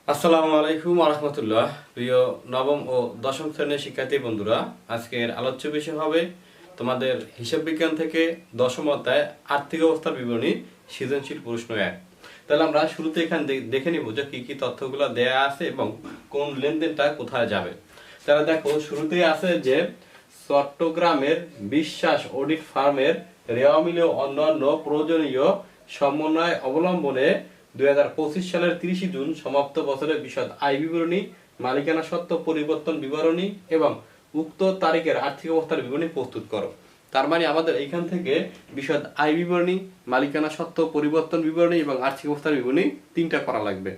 আসসালামু আলাইকুম ওয়া রাহমাতুল্লাহ। প্রিয় নবম ও দশম শ্রেণীর শিক্ষার্থী বন্ধুরা, আজকের আলোচ্য বিষয় হবে তোমাদের হিসাব বিজ্ঞান থেকে দশম অধ্যায় আর্থিক অবস্থার বিবরণী সৃজনশীল প্রশ্ন 1। তাহলে আমরা শুরুতে এখানে দেখে নিব যে কি কি তথ্যগুলো দেয়া আছে এবং কোন লেনদেনটা কোথায় যাবে। তাহলে দেখো, শুরুতেই আছে যে চট্টগ্রামের বিশ্বাস অডিট ফার্মের রেওয়া মিলে অন্যান্য প্রয়োজনীয় সমন্বয় অবলম্বনে 2025 সালের 30 জুন সমাপ্ত বছরের বিশদ আয় বিবরণী, মালিকানা সত্ত্ব পরিবর্তন বিবরণী এবং উক্ত তারিখের আর্থিক অবস্থার বিবরণী প্রস্তুত করো। তার মানে আমাদের এইখান থেকে বিশদ আয় বিবরণী, মালিকানা সত্ত্ব পরিবর্তন বিবরণী এবং আর্থিক অবস্থার বিবরণী তিনটা করা লাগবে।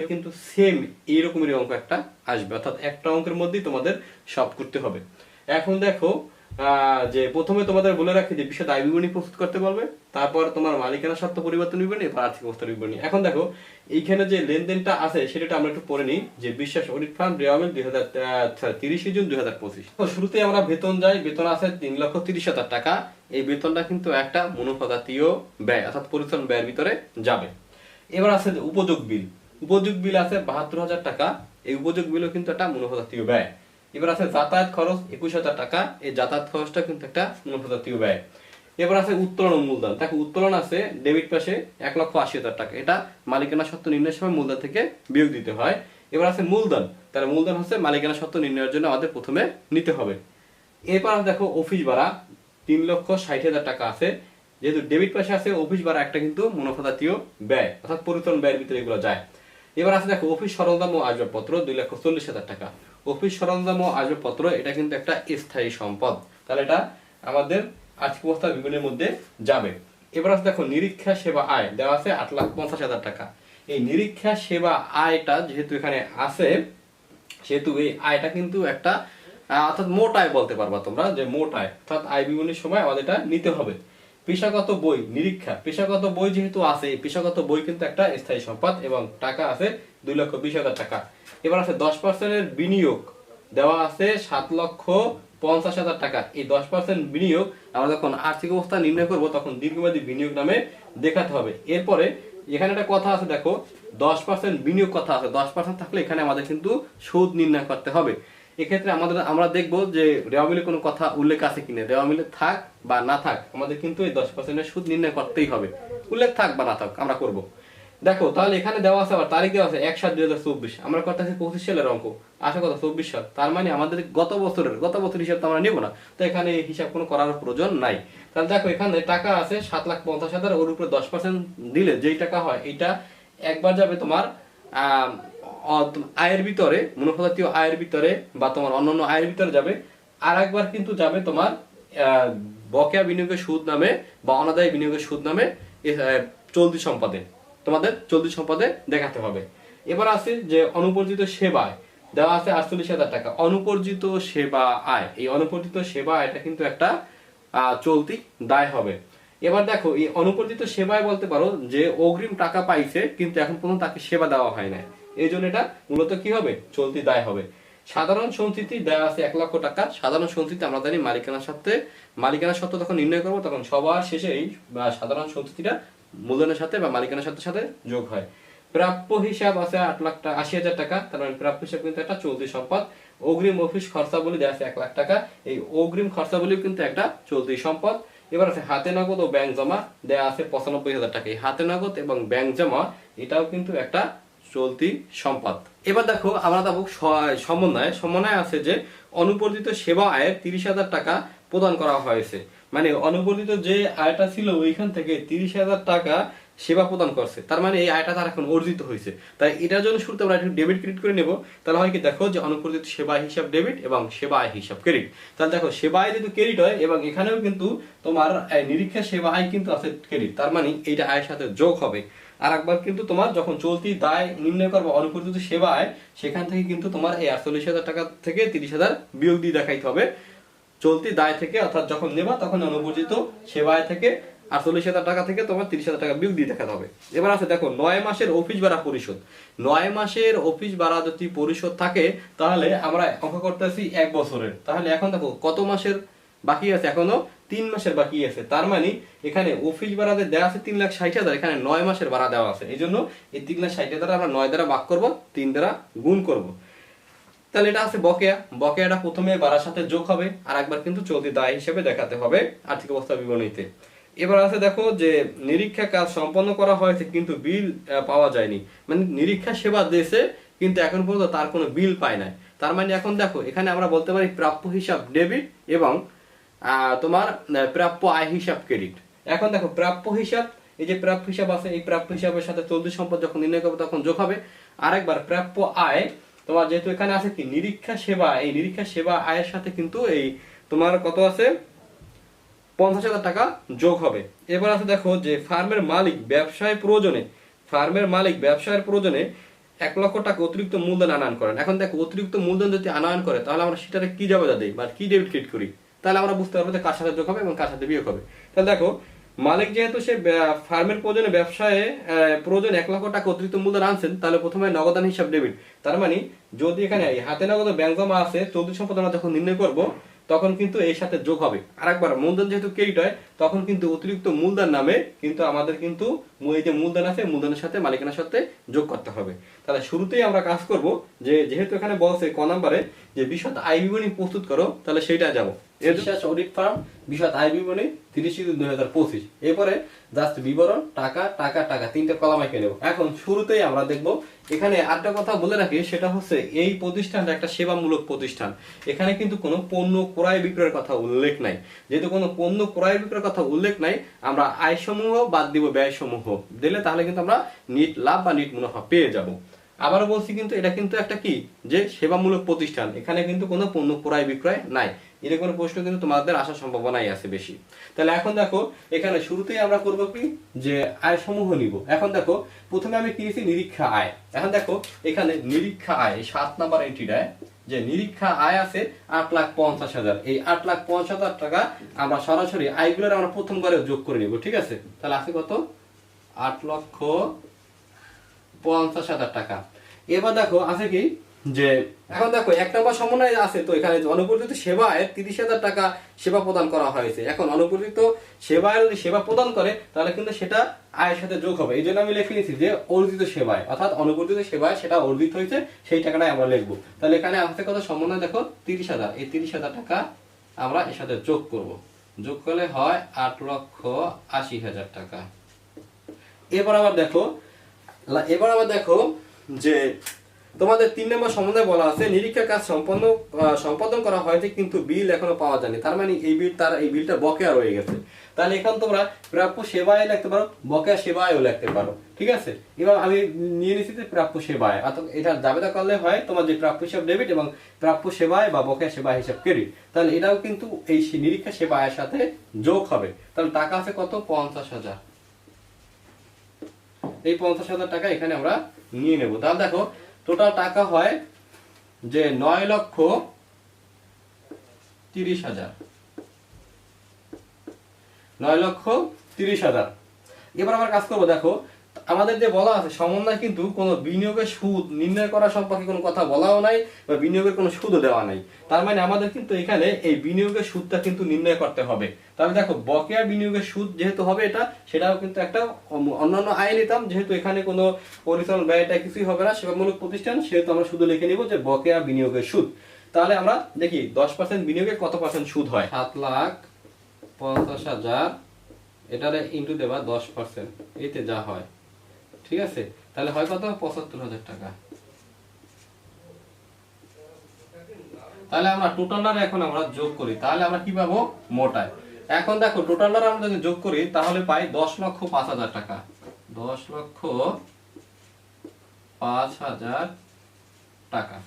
কিন্তু সেম এইরকমের অঙ্ক একটা আসবে, অর্থাৎ একটা অঙ্কের মধ্যেই তোমাদের সব করতে হবে। এখন দেখো, যে প্রথমে তোমাদের বলে রাখি যে বিশদ আয় বিবরণী প্রস্তুত করতে বলবে, তারপর তোমার মালিকানা সত্ত্ব পরিবর্তন বিবরণী, এরপর আর্থিক অবস্থার বিবরণী। এখন দেখো, এইখানে যে লেনদেনটা আছে সেটা আমরা একটু পড়ে নিই। যে বিশ্বাস অডিট ফার্ম রেওয়া মিল 30 জুন 2025। তো শুরুতে আমরা বেতন যাই। বেতন আছে 3,30,000 টাকা। এই বেতনটা কিন্তু একটা মনোপ্রদাতীয় ব্যয়, অর্থাৎ পরিচালন ব্যয়ের ভিতরে যাবে। এবার আছে যে উপযোগ বিল। উপযোগ বিল আছে 72,000 টাকা। এই উপযোগ বিলও কিন্তু একটা মনোপ্রদাতীয় ব্যয়। এবার আছে যাতায়াত খরচ 21,000 টাকা। এই যাতায়াত খরচটা কিন্তু একটা মনোপ্রদাতীয় ব্যয়। এবার আছে উত্তোলন ও মূলধন। দেখো, উত্তোলন আছে ডেবিট পাশে 1,80,000 টাকা। এটা মালিকানা সত্ত্ব নির্ণয়ের সময় মূলধন থেকে বিয়োগ দিতে হয়। এবার আছে মূলধন। তাহলে মূলধন হচ্ছে মালিকানা সত্ত্ব নির্ণয়ের জন্য আমাদের প্রথমে নিতে হবে। এরপর দেখো অফিস ভাড়া 3,60,000 টাকা আছে। যেহেতু ডেবিট পাশে আছে, অফিস ভাড়া একটা কিন্তু মুনাফাজাতীয় ব্যয়, অর্থাৎ পরিচালন ব্যয়ের ভিতরে এগুলো যায়। এবার আছে দেখো অফিস সরঞ্জাম ও আসবাবপত্র 2,40,000 টাকা। অফিস সরঞ্জাম ও আসবাবপত্র এটা কিন্তু একটা স্থায়ী সম্পদ, তাহলে এটা আমাদের আর্থিক অবস্থার বিবরণীর মধ্যে যাবে। এবার আছে দেখো নিরীক্ষা সেবা আয় দেওয়া আছে 8,50,000 টাকা। এই নিরীক্ষা সেবা আয়টা যেহেতু এখানে আছে, সেহেতু এই আয়টা কিন্তু একটা অর্থাৎ মোট আয় বলতে পারবা তোমরা, যে মোট আয়, অর্থাৎ আয় বিবরণীর সময় আমাদের এটা নিতে হবে। পেশাগত বই নিরীক্ষা, পেশাগত বই যেহেতু আছে, এই পেশাগত বই কিন্তু একটা স্থায়ী সম্পদ এবং টাকা আছে 2,20,000 টাকা। এবার আছে 10% বিনিয়োগ দেওয়া আছে 7,50,000 টাকা। এই 10% বিনিয়োগ আমরা যখন আর্থিক অবস্থা নির্ণয় করব তখন দীর্ঘমেয়াদী বিনিয়োগ নামে দেখাতে হবে। এরপরে এখানে একটা কথা আছে, দেখো 10% বিনিয়োগ কথা আছে, 10% থাকলে এখানে আমাদের কিন্তু সুদ নির্ণয় করতে হবে। এক্ষেত্রে আমরা দেখবো যে রেওয়া মিলে কোনো কথা উল্লেখ আছে কিনা। রেওয়া মিলে থাক বা না থাক, আমাদের কিন্তু এই 10% সুদ নির্ণয় করতেই হবে। উল্লেখ থাক বা না থাক আমরা করব। দেখো তাহলে এখানে দেওয়া আছে, আবার তারিখ দেওয়া আছে 1/7/2024। আমরা করতেছি 25 সালের অঙ্ক, আসা কথা 24 সাল। তার মানে আমাদের গত বছর হিসাব তো আমরা নেব না, তো এখানে হিসাব কোনো করার প্রয়োজন নাই। তাহলে দেখো এখানে টাকা আছে 7,50,000, ওর উপরে 10% দিলে যেই টাকা হয় এইটা একবার যাবে তোমার আয়ের ভিতরে, মুনাফাজাতীয় আয়ের ভিতরে বা তোমার অন্যান্য আয়ের ভিতরে যাবে। আর একবার কিন্তু যাবে তোমার বকেয়া বিনিয়োগের সুদ নামে বা অনাদায়ী বিনিয়োগের সুদ নামে চলতি সম্পদে, তোমাদের চলতি সম্পদে দেখাতে হবে। এবার আছে যে অনুপর্জিত সেবায় দেওয়া আছে 48,000 টাকা। অনুপর্জিত সেবা আয়, এই অনুপর্জিত সেবা আয়টা কিন্তু একটা চলতি দায় হবে। এবার দেখো এই অনুপর্জিত সেবায় বলতে পারো যে অগ্রিম টাকা পাইছে কিন্তু এখন পর্যন্ত তাকে সেবা দেওয়া হয় না, এই জন্য এটা মূলত কি হবে, চলতি দায় হবে। সাধারণ সঞ্চিতি দেওয়া আছে 1,00,000 টাকা। সাধারণ সঞ্চিতি আমরা জানি মালিকানার সত্ত্ব তখন নির্ণয় করবো, তখন সবার শেষে এই সাধারণ সঞ্চিতিটা মূলধনের সাথে বা মালিকানার সাথে যোগ হয়। প্রাপ্য হিসাব আছে 8,80,000 টাকা। তার মানে প্রাপ্য হিসাব কিন্তু একটা চলতি সম্পদ। অগ্রিম অফিস খরচাবলী দেওয়া আছে 1,00,000 টাকা। এই অগ্রিম খরচাবলী কিন্তু একটা চলতি সম্পদ। এবার আছে হাতে নগদ ও ব্যাংক জমা দেওয়া আছে 95,000 টাকা। এই হাতে নগদ এবং ব্যাংক জমা এটাও কিন্তু একটা চলতি সম্পদ। এবার দেখো আমরা দেখো সমন্বয় আছে যে অনুপর্জিত সেবা আয়ের 30,000 টাকা প্রদান করা হয়েছে। মানে অনুপর্জিত যে আয়টা ছিল ওইখান থেকে 30,000 টাকা সেবা প্রদান করছে, তার মানে এই আয়টা তার এখন অর্জিত হয়েছে। তাই এটার জন্য শুরুতে আমরা একটু ডেবিট ক্রেডিট করে নেব। তাহলে হয় কি, দেখো যে অনুপর্জিত সেবা হিসাব ডেবিট এবং সেবা আয় হিসাব ক্রেডিট। তাহলে দেখো সেবা আয় যেহেতু ক্রেডিট হয় এবং এখানেও কিন্তু তোমার নিরীক্ষা সেবা আয় কিন্তু আছে ক্রেডিট, তার মানে এইটা আয়ের সাথে যোগ হবে। আর একবার কিন্তু তোমার যখন চলতি দায় নির্ণয় করবো অনুপর্জিত সেবা আয়, সেখান থেকে কিন্তু তোমার এই 48,000 টাকা থেকে 30,000 বিয়োগ দিয়ে দেখাইতে হবে চলতি দায় থেকে। অর্থাৎ যখন নেবা তখন অনুপর্জিত সেবা আয় থেকে 48,000 টাকা থেকে তোমার 30,000 টাকা বিয়োগ দিয়ে দেখাতে হবে। এবার আছে দেখো 9 মাসের অফিস ভাড়া পরিশোধ। 9 মাসের অফিস ভাড়া যদি পরিশোধ থাকে তাহলে আমরা অঙ্ক করতেছি 1 বছরের। তাহলে এখন দেখো কত মাসের বাকি আছে, এখনো 3 মাসের বাকি আছে। তার মানে এখানে অফিস ভাড়া দেওয়া আছে 3,60,000, এখানে 9 মাসের ভাড়া দেওয়া আছে। এই জন্য এই 3,60,000 আমরা 9 দ্বারা ভাগ করব, 3 দ্বারা গুণ করব। তাহলে এটা আছে বকেয়া। বকেয়াটা প্রথমে ভাড়ার সাথে যোগ হবে, আর একবার কিন্তু চলতি দায় হিসেবে দেখাতে হবে আর্থিক অবস্থা বিবরণীতে। এবার আছে দেখো যে নিরীক্ষা কাজ সম্পন্ন করা হয়েছে কিন্তু বিল পাওয়া যায়নি, মানে নিরীক্ষা সেবা দিয়েছে কিন্তু এখন পর্যন্ত তার কোনো বিল পায় নাই। তার মানে এখন দেখো এখানে আমরা বলতে পারি প্রাপ্য হিসাব ডেবিট এবং তোমার প্রাপ্য আয় হিসাব ক্রেডিট। এখন দেখো প্রাপ্য হিসাব, এই যে প্রাপ্য হিসাব আছে, এই প্রাপ্য হিসাবের সাথে চলতি সম্পদ যখন নির্ণয় করবে তখন যোগ হবে। আরেকবার প্রাপ্য আয় তোমার যেহেতু এখানে আছে কি নিরীক্ষা সেবা, এই নিরীক্ষা সেবা আয়ের সাথে কিন্তু এই তোমার কত আছে 50,000 টাকা যোগ হবে। এবার আছে দেখো যে ফার্মের মালিক ব্যবসায় প্রয়োজনে, ফার্মের মালিক ব্যবসায়ের প্রয়োজনে 1 লক্ষ টাকা অতিরিক্ত মূলধন আনয়ন করেন। এখন দেখো অতিরিক্ত মূলধন যদি আনয়ন করে তাহলে আমরা সেটাকে কি জাবেদা দিই বা কি ডেবিট ক্রেডিট করি, তাহলে আমরা বুঝতে পারবো যে কার সাথে যোগ হবে এবং কার সাথে বিয়োগ হবে। তাহলে দেখো মালিক যেহেতু সে ফার্মের প্রয়োজনে ব্যবসায় প্রয়োজন 1 লক্ষ টাকা অতিরিক্ত মূলধন আনছেন, তাহলে প্রথমে নগদান হিসাব ডেবিট। তার মানে যদি এখানে হাতে নগদ ব্যাংক জমা আছে, চলতি সম্পদ আমরা যখন নির্ণয় করব তখন কিন্তু এর সাথে যোগ হবে। আরেকবার মূলধন যেহেতু ক্রেডিট হয় তখন কিন্তু অতিরিক্ত মূলধন নামে কিন্তু আমাদের কিন্তু এই যে মূলধন আছে মূলধনের সাথে মালিকানার সাথে যোগ করতে হবে। তাহলে শুরুতেই আমরা কাজ করব যে যেহেতু এখানে বলছে ক নম্বরে যে বিশদ আয় বিবরণী প্রস্তুত করো, তাহলে সেইটা যাব বিশ্বাস অডিট ফার্ম বিশদ আয় বিবরণী 30/6/2025। এরপরে জাস্ট বিবরণ টাকা টাকা টাকা 3টে কলাম এঁকে নেব। এখন শুরুতেই আমরা দেখব এখানে আরেকটা কথা বলে রাখি, সেটা হচ্ছে এই প্রতিষ্ঠানটা একটা সেবামূলক প্রতিষ্ঠান। এখানে কিন্তু কোনো পণ্য ক্রয় বিক্রয়ের কথা উল্লেখ নাই। যেহেতু কোনো পণ্য ক্রয় বিক্রয়ের কথা উল্লেখ নাই, আমরা আয় সমূহ বাদ দিব, ব্যয় সমূহ দিলে তাহলে কিন্তু আমরা নিট লাভ বা নিট মুনাফা পেয়ে যাব। আবারও বলছি কিন্তু এটা কিন্তু একটা কি যে সেবামূলক প্রতিষ্ঠান, এখানে কিন্তু কোনো পণ্য ক্রয় বিক্রয় নাই। এরকম কোনো প্রশ্ন কিন্তু তোমাদের আসার সম্ভাবনাই আছে বেশি। তাহলে এখন দেখো এখানে শুরুতেই আমরা করব কি যে আয় সমূহ নিব। এখন দেখো প্রথমে আমি কি নিয়েছি নিরীক্ষা আয়। এখন দেখো এখানে নিরীক্ষা আয় 7 নাম্বার এন্ট্রিটায় যে নিরীক্ষা আয় আছে 8,50,000। এই 8,50,000 টাকা আমরা সরাসরি আয়গুলোর আমরা প্রথম ঘরে যোগ করে নিব, ঠিক আছে? তাহলে আছে কত 8,50,000 টাকা। এবার দেখো আছে কি যে এখন দেখো 1 নম্বর সমন্বয় আছে, তো এখানে অনুপরিচিত সেবায় 30,000 টাকা সেবা প্রদান করা হয়েছে। এখন অনুপরিচিত সেবায় যদি সেবা প্রদান করে তাহলে কিন্তু সেটা আয়ের সাথে যোগ হবে। এই জন্য আমি লিখে নিয়েছি যে অর্জিত সেবায়, অর্থাৎ অনুপরিচিত সেবায় সেটা অর্জিত হয়েছে সেই টাকাটাই আমরা লিখবো। তাহলে এখানে আছে কত সমন্বয় দেখো 30,000, এই 30,000 টাকা আমরা এর সাথে যোগ করব। যোগ করলে হয় 8,80,000 টাকা। এবার আবার দেখো যে তোমাদের 3 নম্বর সমন্বয় বলা আছে নিরীক্ষা কাজ সম্পাদন করা হয়েছে কিন্তু বিল এখনো পাওয়া যায়নি। তার মানে এই বিলটা বকেয়া রয়ে গেছে। তাহলে এখন তোমরা প্রাপ্য সেবায় লিখতে পারো, বকেয়া সেবায়ও লিখতে পারো, ঠিক আছে? এবার আমি নিয়ে নিচ্ছি যে প্রাপ্য সেবায়, অর্থাৎ এটা জাবেদা করলে হয় তোমার যে প্রাপ্য হিসাব ডেবিট এবং প্রাপ্য সেবায় বা বকেয়া সেবায় হিসাব ক্রেডিট। তাহলে এটাও কিন্তু এই নিরীক্ষা সেবায়ের সাথে যোগ হবে। তাহলে টাকা আছে কত 50,000। এই 50,000 টাকা এখানে আমরা নিয়ে নেব। তাহলে দেখো টোটাল টাকা হয় যে 9,30,000। 9,30,000। এবার আমরা কাজ করবো, দেখো আমাদের যে বলা আছে সমন্বয় কিন্তু কোনো বিনিয়োগের সুদ নির্ণয় করা সম্পর্কে কোনো কথা বলাও নাই বা বিনিয়োগের কোনো সুদও দেওয়া নাই। তার মানে আমাদের কিন্তু এখানে এই বিনিয়োগের সুদটা কিন্তু নির্ণয় করতে হবে। তাহলে দেখো বকেয়া বিনিয়োগের সুদ যেহেতু হবে এটা, সেটাও কিন্তু একটা অন্যান্য আয় নিতাম, যেহেতু এখানে কোনো পরিচালন ব্যয়টা কিছুই হবে না, সেবামূলক প্রতিষ্ঠান, সেহেতু আমরা শুধু লিখে নিব যে বকেয়া বিনিয়োগের সুদ। তাহলে আমরা দেখি 10% বিনিয়োগে কত পার্সেন্ট সুদ হয়। 7,50,000 এটারে ইন্টু দেবা 10%, এইতে যা হয়, ঠিক আছে? তাহলে হয় কত 75,000 টাকা। তাহলে আমরা টোটালটা এখন আমরা যোগ করি, তাহলে আমরা কি পাবো মোটায়। এখন দেখো টোটালটা আমরা যদি যোগ করি তাহলে পাই 10,05,000 টাকা। 10,05,000 টাকা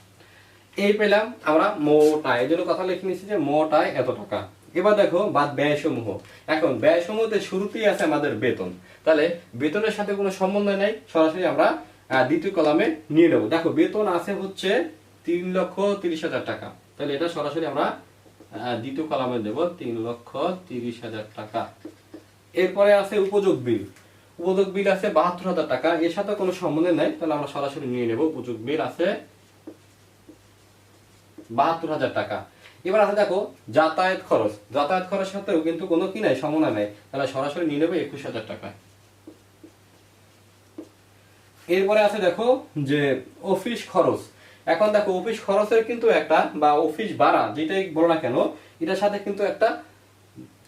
এই পেলাম আমরা মোটায়। এই জন্য কথা লিখে নিচ্ছি যে মোটায় এত টাকা। এবার দেখো বাদ ব্যয় সমূহ। এখন ব্যয় সমূহতে শুরুতেই আছে আমাদের বেতন। তাহলে বেতনের সাথে কোনো সম্বন্ধ নাই, সরাসরি আমরা দ্বিতীয় কলামে নিয়ে নেব। দেখো বেতন আছে হচ্ছে 3,30,000 টাকা। তাহলে এটা সরাসরি আমরা দ্বিতীয় কলামে দেব 3,30,000 টাকা। এরপরে আছে উপযোগ বিল। উপযোগ বিল আছে 72,000 টাকা। এর সাথে কোনো সম্বন্ধ নাই, তাহলে আমরা সরাসরি নিয়ে নেব। উপযোগ বিল আছে 72,000 টাকা। এবার আছে দেখো যাতায়াত খরচ, যাতায়াত খরচের সাথেও কিন্তু কোনো কি নাই, সমন্বয় নাই, তাহলে সরাসরি নিয়ে নেবে 21,000 টাকা। এরপরে আছে দেখো যে অফিস খরচ। এখন দেখো অফিস খরচের কিন্তু একটা বা অফিস ভাড়া যেটাই বলো না কেন, এটার সাথে কিন্তু একটা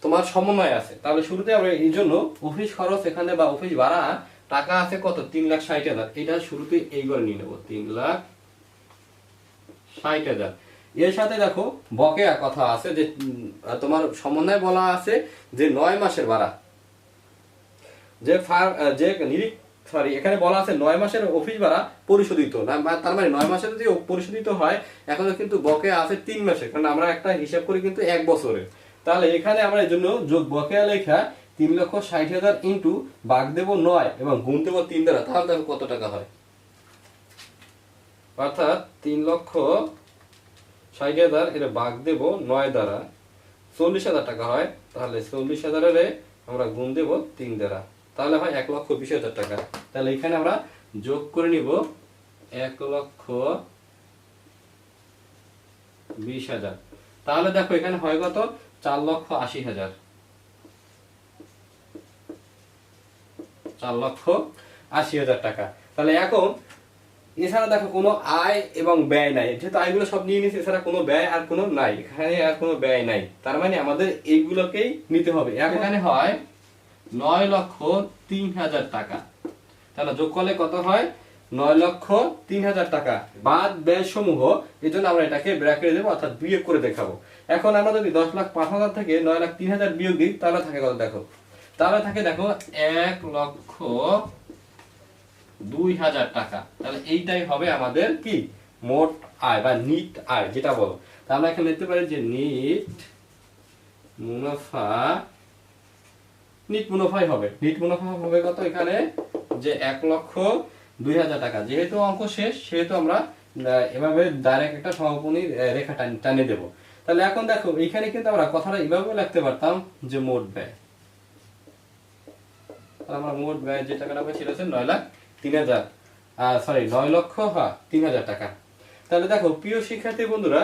তোমার সমন্বয় আছে। তাহলে শুরুতে আমরা এই জন্য অফিস খরচ এখানে বা অফিস ভাড়া টাকা আছে কত, 3,60,000, এটা শুরুতে এইগুলো নিয়ে নেবো 3,60,000। এর সাথে দেখো বকেয়া কথা আছে যে তোমার সমন্বয় বলা আছে যে 9 মাসের ভাড়া, যে সরি এখানে বলা আছে 9 মাসের অফিস ভাড়া পরিশোধিত না, তার মানে 9 মাসে যদি পরিশোধিত হয়, এখন কিন্তু বকেয়া আছে 3 মাসের, কারণ আমরা একটা হিসাব করি কিন্তু 1 বছরের। তাহলে এখানে আমরা এই জন্য যোগ বকেয়া লেখা 3,60,000 ইন্টু ভাগ দেব 9 এবং গুণ দেব 3 দ্বারা, তাহলে দেখো কত টাকা হয়। অর্থাৎ 3,60,000 এটা ভাগ দেব 9 দ্বারা 40,000 টাকা হয়। তাহলে 40,000 আমরা গুণ দেব 3 দ্বারা, তাহলে হয় 1,20,000 টাকা। তাহলে এখানে আমরা যোগ করে নিব 1,20,000। তাহলে দেখো এখানে হয় কত, 4,80,000, 4,80,000 টাকা। তাহলে এখন এছাড়া দেখো কোনো আয় এবং ব্যয় নাই, যেহেতু আয়গুলো সব নিয়ে নিয়েছে, এছাড়া কোনো ব্যয় আর কোনো নাই, এখানে আর কোনো ব্যয় নাই, তার মানে আমাদের এইগুলোকেই নিতে হবে। এখানে হয় 9,03,000 টাকা, তাহলে যোগ করলে কত হয়, 9,03,000 টাকা বাদ ব্যয় সমূহ, এই জন্য আমরা এটাকে ব্র্যাকেটে দেবো, অর্থাৎ বিয়োগ করে দেখাবো। এখন আমরা যদি 10,05,000 থেকে 9,03,000 বিয়োগ দিই, তাহলে থাকে কত দেখো, তাহলে থাকে দেখো 1,02,000 টাকা। তাহলে এইটাই হবে আমাদের কি মোট আয় বা নিট আয় যেটা বলো। তাহলে আমরা এখানে লিখতে পারি যে নিট মুনাফাই হবে। নিট মুনাফা হবে কত এখানে, যে 1,02,000 টাকা। যেহেতু অঙ্ক শেষ, সেহেতু আমরা এভাবে ডাইরেক্ট একটা সমাপনী রেখা টানিয়ে দেবো। তাহলে এখন দেখো এখানে কিন্তু আমরা কথাটা এভাবে লিখতে পারতাম যে মোট ব্যয়, আমরা মোট ব্যয় যে টাকাটা পাই সেটা হচ্ছে 9,03,000, সরি 9,03,000 টাকা। তাহলে দেখো প্রিয় শিক্ষার্থী বন্ধুরা,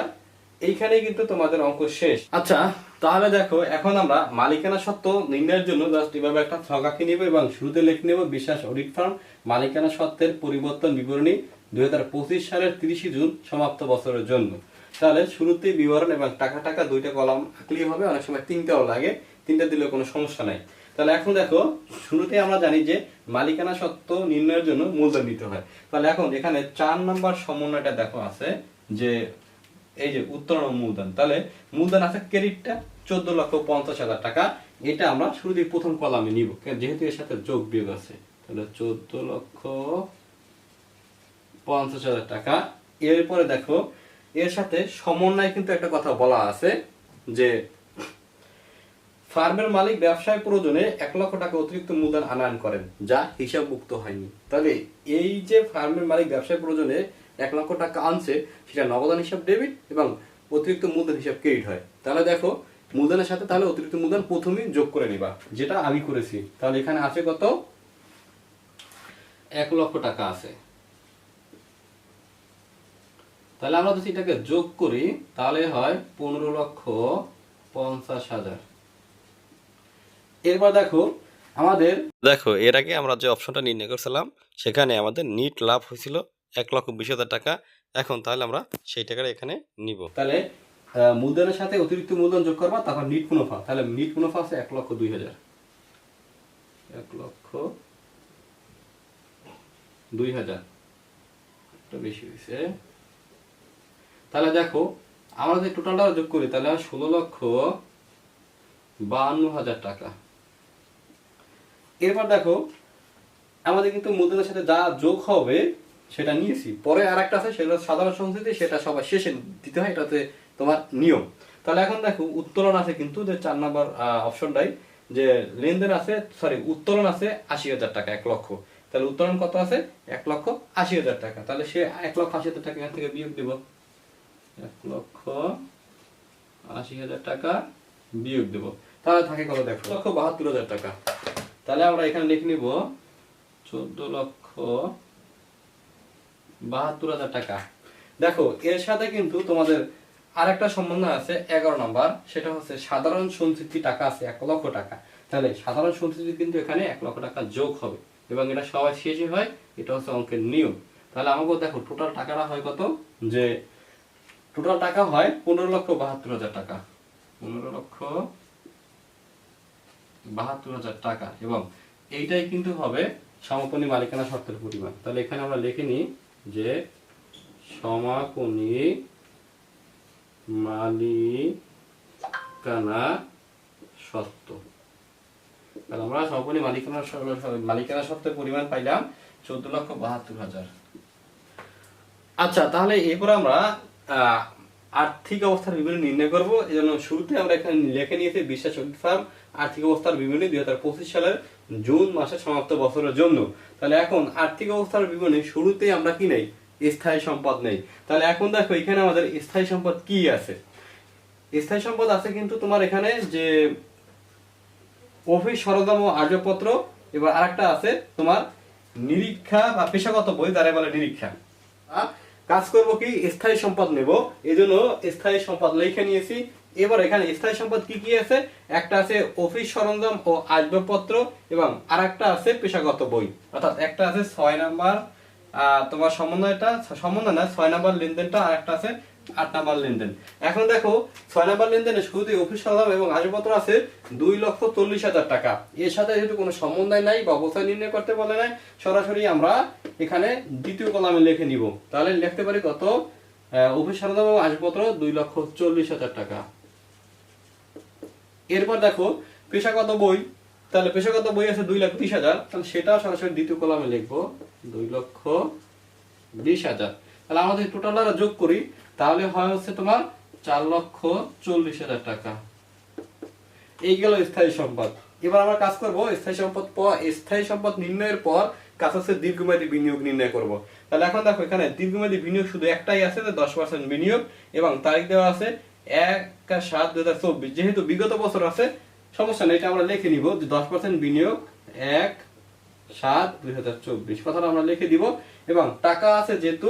এইখানেই কিন্তু তোমাদের অঙ্ক শেষ। আচ্ছা তাহলে দেখো এখন আমরা মালিকানা সত্ত্ব নির্ণয়ের জন্য জাস্ট এভাবে একটা ছক আঁকি নেব এবং শুরুতে লিখে নেব বিশ্বাস অডিট ফার্ম মালিকানা সত্ত্বের পরিবর্তন বিবরণী 2025 সালের 30 জুন সমাপ্ত বছরের জন্য। তাহলে শুরুতেই বিবরণ এবং টাকা টাকা দুইটা কলাম আঁকলেই হবে, অনেক সময় তিনটাও লাগে, তিনটা দিলেও কোনো সমস্যা নাই। তাহলে এখন দেখো শুরুতে আমরা জানি যে মালিকানা সত্ত্ব নির্ণয়ের জন্য মূলধন নিতে হয়। তাহলে এখন এখানে 4 নম্বর সমন্বয়টা দেখো আছে যে এই যে উত্তোলন মূলধন। তাহলে মূলধন আছে ক্রেডিটটা 14,50,000 টাকা, এটা আমরা শুরুতেই প্রথম কলামে নিব যেহেতু এর সাথে যোগ বিয়োগ আছে। তাহলে 14,50,000 টাকা। এরপরে দেখো এর সাথে সমন্বয় কিন্তু একটা কথা বলা আছে যে ফার্মের মালিক ব্যবসায় প্রয়োজনে 1 লক্ষ টাকা অতিরিক্ত মূলধন আনয়ন করেন যা হিসাবভুক্ত হয়নি। তাহলে এই যে ফার্মের মালিক ব্যবসায় প্রয়োজনে 1 লক্ষ টাকা আনছে, সেটা নগদান হিসাব ডেবিট এবং অতিরিক্ত মূলধন হিসাব ক্রেডিট হয়। তাহলে দেখো মূলধনের সাথে তাহলে অতিরিক্ত মূলধন প্রথমেই যোগ করে নিবা, যেটা আমি করেছি। তাহলে এখানে আছে কত, 1 লক্ষ টাকা আছে। তাহলে আমরা যদি এটাকে যোগ করি তাহলে হয় 15,50,000। এরপর দেখো এর আগে আমরা যে অপশনটা নির্ণয় করছিলাম সেখানে আমাদের নিট লাভ হয়েছিল 1,20,000 টাকা। এখন তাহলে আমরা সেই টাকাটা এখানে নিব। তাহলে মূলধনের সাথে অতিরিক্ত মূলধন যোগ করবা, তারপর নিট মুনাফা। তাহলে নিট মুনাফা আছে 1,02,000, 1,02,000 এটা বেশি হয়েছে। তাহলে দেখো আমরা যদি টোটালটা যোগ করি তাহলে 16,52,000 টাকা। এরপর দেখো আমাদের কিন্তু মূলধনের সাথে যা যোগ হবে সেটা নিয়েছি, পরে আর একটা আছে সেটা সাধারণ সংস্কৃতি, সেটা সবার শেষে দিতে হয়, এটাতে তোমার নিয়ম। তাহলে এখন দেখো উত্তোলন আছে কিন্তু যে 4 নম্বর অপশনটাই যে লেনদেন আছে, সরি উত্তোলন আছে 80,000 টাকা, 1 লক্ষ। তাহলে উত্তোলন কত আছে, 1,80,000 টাকা। তাহলে সে 1,80,000 টাকা এখান থেকে বিয়োগ দেব, 1,80,000 টাকা বিয়োগ দেব। তাহলে থাকে কত দেখো, 1,72,000 টাকা। তাহলে আমরা এখানে লিখে নিব 14,72,000 টাকা। দেখো এর সাথে কিন্তু তোমাদের আর একটা সমন্বয় আছে 11 নাম্বার, সেটা হচ্ছে সাধারণ সঞ্চিতি টাকা আছে 1 লক্ষ টাকা। তাহলে সাধারণ সঞ্চিতি কিন্তু এখানে 1 লক্ষ টাকা যোগ হবে এবং এটা সবার শেষে হয়, এটা হচ্ছে অঙ্কের নিয়ম। তাহলে আমাকে দেখো টোটাল টাকাটা হয় কত, যে টোটাল টাকা হয় 15,72,000 টাকা, 15,72,000 টাকা, এবং এইটাই কিন্তু হবে সমাপনী মালিকানা সত্ত্বের পরিমাণ। তাহলে এখানে আমরা লিখে নিই যে সমাপনী মালিকানা সত্ত্ব। তাহলে আমরা সমাপনী মালিকানা সত্ত্বের পরিমাণ পাইলাম 14,72,000। আচ্ছা, তাহলে এরপর আমরা আর্থিক অবস্থার বিবরণী নির্ণয় করব। এজন্য শুরুতে আমরা এখানে লিখে নিয়েছি বিশ্বাস ফার্ম আর্থিক অবস্থার বিবরণী 2025 সালের জুন মাসের সমাপ্ত বছরের জন্য। তাহলে এখন আর্থিক অবস্থার বিবরণী শুরুতে আমরা কি নেই, স্থায়ী সম্পদ নেই। তাহলে এখন দেখো এখানে আমাদের স্থায়ী সম্পদ কি আছে। স্থায়ী সম্পদ আছে কিন্তু তোমার এখানে যে অফিস সরঞ্জাম ও আসবাবপত্র, এবার আরেকটা আছে তোমার নিরীক্ষা বা পেশাগত বই, তারা বলে নিরীক্ষা। কাজ করব কি, স্থায়ী সম্পদ নেব, এজন্য স্থায়ী সম্পদ লিখে নিয়েছি। এবার এখানে স্থায়ী সম্পদ কি কি আছে, একটা আছে অফিস সরঞ্জাম ও আসবাবপত্র এবং আরেকটা আছে পেশাগত বই। অর্থাৎ একটা আছে 6 নাম্বার তোমার সমন্বয়টা, সমন্বয় না 6 নাম্বার লেনদেনটা, আর একটা আছে 8 নাম্বার লেনদেন। এখন দেখো 6 নাম্বার লেনদেনে শুধু অফিস সরঞ্জাম এবং আসবাবপত্র আছে 2,40,000 টাকা। এর সাথে যেহেতু কোনো সমন্বয় নাই বা অবস্থা নির্ণয় করতে বলে নাই, সরাসরি আমরা এখানে দ্বিতীয় কলামে লিখে নিব। তাহলে লিখতে পারি কত, অফিস সরঞ্জাম এবং আসবাবপত্র 2,40,000 টাকা। এরপর দেখো পেশাগত বই, তাহলে পেশাগত বই আছে 2,30,000, তাহলে সেটা সরাসরি দ্বিতীয় কলামে লিখবো 2,20,000। তাহলে আমাদের টোটালটা যোগ করি, তাহলে হয় হচ্ছে তোমার 4,40,000 টাকা। এই গেল স্থায়ী সম্পদ। এবার আমরা কাজ করব স্থায়ী সম্পদ নির্ণয়ের পর কাজ হচ্ছে দীর্ঘমেয়াদী বিনিয়োগ নির্ণয় করব। তাহলে এখন দেখো এখানে দীর্ঘমেয়াদী বিনিয়োগ শুধু একটাই আছে, 10% বিনিয়োগ, এবং তারিখ দেওয়া আছে 1/7/2024। যেহেতু বিগত বছর আছে সমস্যা নেই, এটা আমরা লিখে নিব যে 10% বিনিয়োগ 1/7/2024 কথাটা আমরা লিখে দিব। এবং টাকা আছে যেহেতু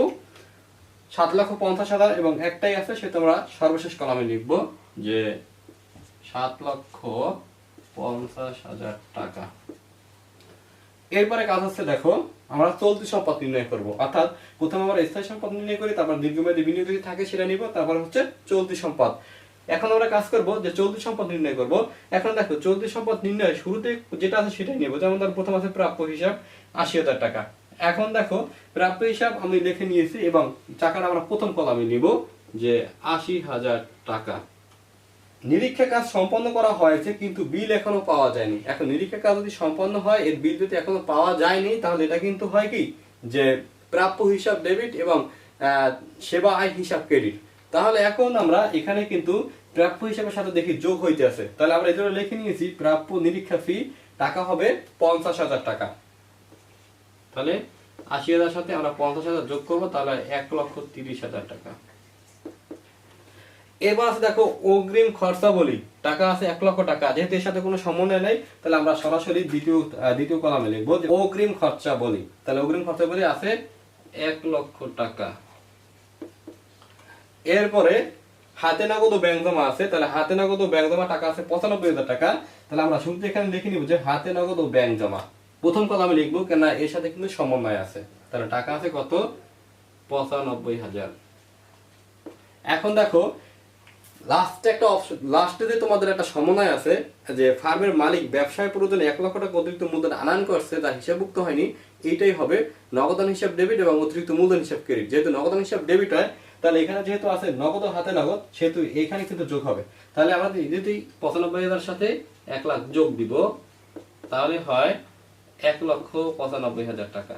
7,50,000 এবং একটাই আছে, সেটা আমরা সর্বশেষ কলামে লিখব যে 7,50,000 টাকা। এরপরে কাজ হচ্ছে দেখো আমরা চলতি সম্পদ নির্ণয় করব। অর্থাৎ প্রথমে আমরা স্থায়ী সম্পদ নির্ণয় করি, তারপর দীর্ঘমেয়াদী বিনিয়োগ যদি থাকে সেটা নিব, তারপর হচ্ছে চলতি সম্পদ। এখন আমরা কাজ করব যে চলতি সম্পদ নির্ণয় করব। এখন দেখো চলতি সম্পদ নির্ণয় শুরুতে যেটা আছে সেটাই নেব। যেমন ধর প্রথম আছে প্রাপ্য হিসাব 80,000 টাকা। এখন দেখো প্রাপ্য হিসাব আমি লিখে নিয়েছি এবং টাকাটা আমরা প্রথম কলামে নিব যে 80,000 টাকা। নিরীক্ষা কাজ সম্পন্ন করা হয়েছে কিন্তু বিল এখনো পাওয়া যায়নি। এখন নিরীক্ষা কাজ যদি সম্পন্ন হয়, এর বিল যদি এখনো পাওয়া যায়নি, তাহলে এটা কিন্তু হয় কি যে প্রাপ্য হিসাব ডেবিট এবং সেবা আয় হিসাব ক্রেডিট। তাহলে এখন আমরা এখানে কিন্তু প্রাপ্য হিসাবের সাথে দেখি যোগ হইতে আছে। তাহলে আমরা এজন্য লিখে নিয়েছি প্রাপ্য নিরীক্ষা ফি টাকা হবে 50,000 টাকা। তাহলে 80,000 সাথে আমরা 50,000 যোগ করব, তাহলে 1,30,000 টাকা। এবার আছে দেখো অগ্রিম খরচা বলি, টাকা আছে 1 লক্ষ টাকা। যেহেতু এর সাথে কোনো সমন্বয় নেই, তাহলে আমরা সরাসরি দ্বিতীয় কলামে লিখবো যে অগ্রিম খরচা বলি। তাহলে অগ্রিম খরচা বলি আছে 1 লক্ষ টাকা। এরপরে হাতে নগদ ও ব্যাংক জমা আছে, তাহলে হাতে নগদ ও ব্যাংক জমা টাকা আছে 95,000 টাকা। তাহলে আমরা শুরুতে এখানে লিখে নিব যে হাতে নগদ ও ব্যাংক জমা প্রথম কলামে লিখবো, কেন এর সাথে কিন্তু সমন্বয় আছে। তাহলে টাকা আছে কত, 95,000। এখন দেখো লাস্টে তোমাদের একটা সমন্বয় আছে যে ফার্মের মালিক ব্যবসায় প্রয়োজনে 1 লক্ষ টাকা অতিরিক্ত মূলধন আনয়ন করছে, তার হিসাবভুক্ত হয়নি। এইটাই হবে নগদান হিসাব ডেবিট এবং অতিরিক্ত মূলধন হিসাব ক্রেডিট। যেহেতু নগদান হিসাব ডেবিট হয়, তাহলে এখানে যেহেতু আছে নগদ ও হাতে নগদ, সেহেতু এখানে কিন্তু যোগ হবে। তাহলে আমরা যদি 95,000 সাথে 1 লাখ যোগ দিব, তাহলে হয় 1,95,000 টাকা।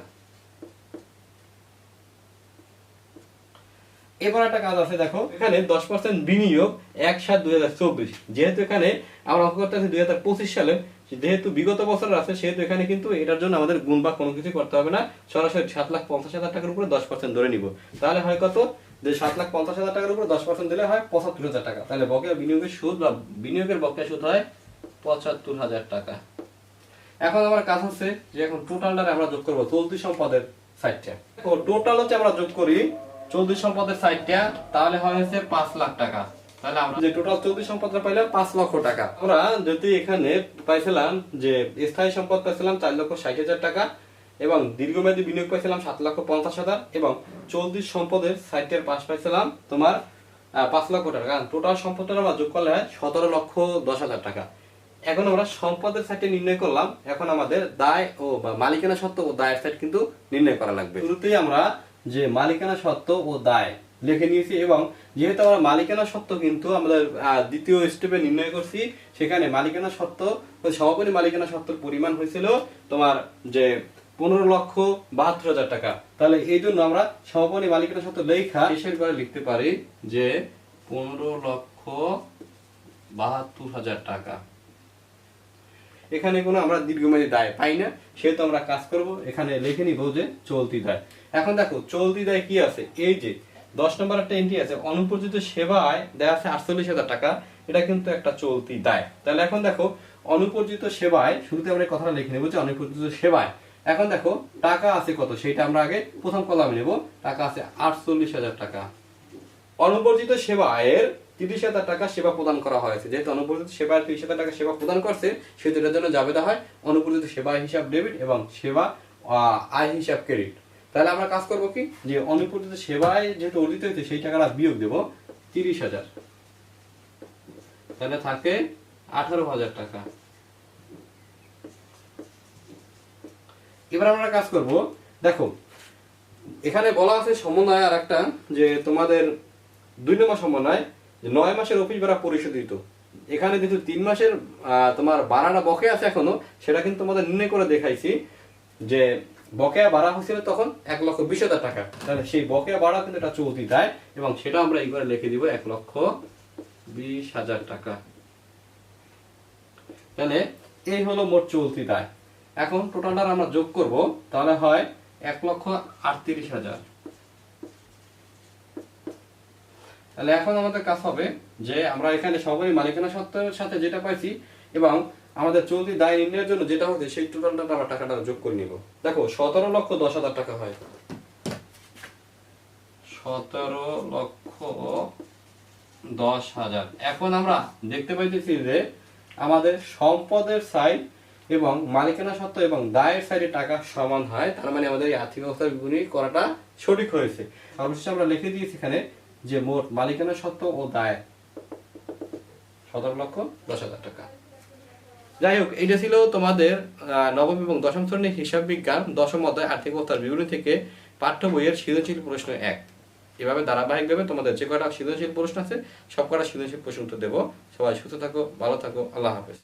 এবার একটা কাজ আছে দেখো, এখানে 10% বিনিয়োগ 1/7/2024। যেহেতু এখানে আমরা অঙ্ক করতে আছি 2025 সালে, যেহেতু বিগত বছর আছে, সেহেতু এখানে কিন্তু এটার জন্য আমাদের গুণ বা কোনো কিছু করতে হবে না, সরাসরি 7,50,000 টাকার উপরে 10% ধরে নিব। তাহলে হয় কত, যে 7,50,000 টাকার উপরে 10% দিলে হয় 75,000 টাকা। তাহলে বকেয়া বিনিয়োগের সুদ বা বিনিয়োগের বকেয়া সুদ হয় 75,000 টাকা। এখন আমার কাজ হচ্ছে যে এখন টোটালটা আমরা যোগ করব চলতি সম্পদের সাইডটা। টোটাল হচ্ছে আমরা যোগ করি চলতি সম্পদের সাইডটা তাহলে হয়েছে 5 লাখ টাকা। তাহলে আমরা যে টোটাল চলতি সম্পদটা পাইলাম 5 লক্ষ টাকা। আমরা যদি এখানে পাইছিলাম যে স্থায়ী সম্পদ পাইছিলাম 4,60,000 টাকা এবং দীর্ঘমেয়াদী বিনিয়োগ পাইছিলাম 7,50,000 এবং চলতি সম্পদের সাইডের পাশ পাইছিলাম তোমার 5 লক্ষ টাকা। টোটাল সম্পদটা আমরা যোগ করলে হয় 17,10,000 টাকা। এখন আমরা সম্পদের সাইডে নির্ণয় করলাম, এখন আমাদের দায় ও মালিকানা সত্ত্ব ও দায়ের সাইড কিন্তু নির্ণয় করা লাগবে। শুরুতেই আমরা যে মালিকানা সত্ত্ব ও দায় লিখে নিয়েছি এবং যেহেতু আমরা মালিকানা সত্ত্ব কিন্তু আমাদের দ্বিতীয় স্টেপে নির্ণয় করছি, সেখানে মালিকানা সত্ত্ব সমাপনী মালিকানা সত্ত্বের পরিমাণ হয়েছিল তোমার যে 15,72,000 টাকা। তাহলে এই জন্য আমরা সমাপনী মালিকানা সত্ত্ব লেখা শেষের করে লিখতে পারি যে 15,72,000 টাকা। এখানে কোনো আমরা দীর্ঘমেয়াদী দায় পাই না, সেহেতু আমরা কাজ করব এখানে লিখে নিব যে চলতি দায়। এখন দেখো চলতি দায় কি আছে, এই যে 10 নম্বর একটা এন্ট্রি আছে অনুপর্যিত সেবায় দেয়া আছে 48,000 টাকা, এটা কিন্তু একটা চলতি দায়। তাহলে এখন দেখো অনুপর্যিত সেবায়, শুরুতে আমরা এই কথাটা লিখে নেব যে অনুপর্যিত সেবায়। এখন দেখো টাকা আছে কত, সেটা আমরা আগে প্রথম কলামে নেব। টাকা আছে 48,000 টাকা। অনুপর্যিত সেবায়ের 30,000 টাকা সেবা প্রদান করা হয়েছে। যেহেতু অনুপর্যিত সেবায় 30,000 টাকা সেবা প্রদান করছে, সেহেতু এটার জন্য জাবেদা হয় অনুপর্যিত সেবা হিসাব ডেবিট এবং সেবা আয় হিসাব ক্রেডিট। তাহলে আমরা কাজ করব কি, যে অনুপর্যিত সেবায় যেহেতু অর্জিত হয়েছে সেই টাকাটা বিয়োগ দেব 30,000, তাহলে থাকে 18,000 টাকা। এবার আমরা কাজ করব, দেখো এখানে বলা আছে সমন্বয় আর একটা, যে তোমাদের 2 নম্বর সমন্বয় যে 9 মাসের অফিস ভাড়া পরিশোধিত। এখানে যেহেতু 3 মাসের তোমার ভাড়াটা বকেয়া আছে এখনো, সেটা কিন্তু তোমাদের নির্ণয় করে দেখাইছি যে বকেয়া ভাড়া হয়েছিল তখন 1,20,000 টাকা। তাহলে সেই বকেয়া ভাড়া কিন্তু এটা চলতি দায় এবং সেটা আমরা এইবারে লিখে দিব 1,20,000 টাকা। তাহলে এই হলো মোট চলতি দায়। এখন টোটালটা আমরা যোগ করব, তাহলে হয় 1,38,000। তাহলে এখন আমাদের কাজ হবে যে আমরা এখানে সবাই মালিকানা সত্ত্বের সাথে যেটা পাইছি এবং আমাদের চলতি দায় নির্ণয়ের জন্য যেটা হচ্ছে সেই টোটালটা আমরা টাকাটা যোগ করে নিব। দেখো 17,10,000 টাকা হয়। 17,10,000। এখন আমরা দেখতে পাইতেছি যে আমাদের সম্পদের সাইড এবং মালিকানা সত্ত্ব এবং দায়ের সাইডে টাকা সমান হয়, তার মানে আমাদের এই আর্থিক অবস্থার বিবরণী করাটা সঠিক হয়েছে। অবশ্যই আমরা লিখে দিয়েছি এখানে যে মোট মালিকানা সত্ত্ব ও দায় 17,10,000 টাকা। যাই হোক, এটা ছিল তোমাদের নবম এবং দশম শ্রেণীর হিসাব বিজ্ঞান 10ম অধ্যায় আর্থিক অবস্থার বিবরণী থেকে পাঠ্য বইয়ের সৃজনশীল প্রশ্ন 1। এভাবে ধারাবাহিকভাবে তোমাদের যে কয়টা সৃজনশীল প্রশ্ন আছে সব কটা সৃজনশীল প্রশ্ন উত্তর দেবো। সবাই সুস্থ থাকো, ভালো থাকো, আল্লাহ হাফেজ।